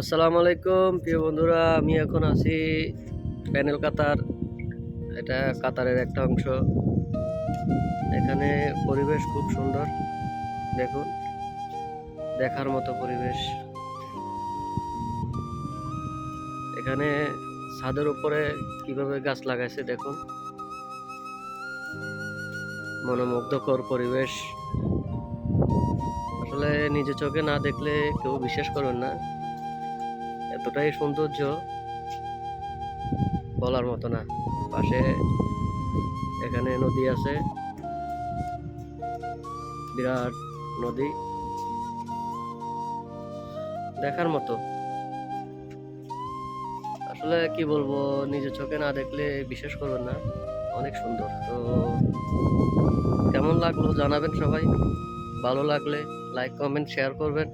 আসসালামু আলাইকুম প্রিয় বন্ধুরা, আমি এখন আছি প্যানেল কাতার। এটা কাতারের একটা অংশ। এখানে পরিবেশ খুব সুন্দর, দেখুন, দেখার মতো পরিবেশ। এখানে ছাদের উপরে কিভাবে গাছ লাগাইছে দেখুন, মনোমুগ্ধকর পরিবেশ। আসলে নিজে চোখে না দেখলে কেউ বিশ্বাস করবেন না, এতটাই সৌন্দর্য বলার মতো না। পাশে এখানে নদী আছে, বিরাট নদী, দেখার মতো। আসলে কি বলবো, নিজের চোখে না দেখলে বিশ্বাস করবেন না, অনেক সুন্দর। তো কেমন লাগলো জানাবেন সবাই, ভালো লাগলে লাইক কমেন্ট শেয়ার করবেন।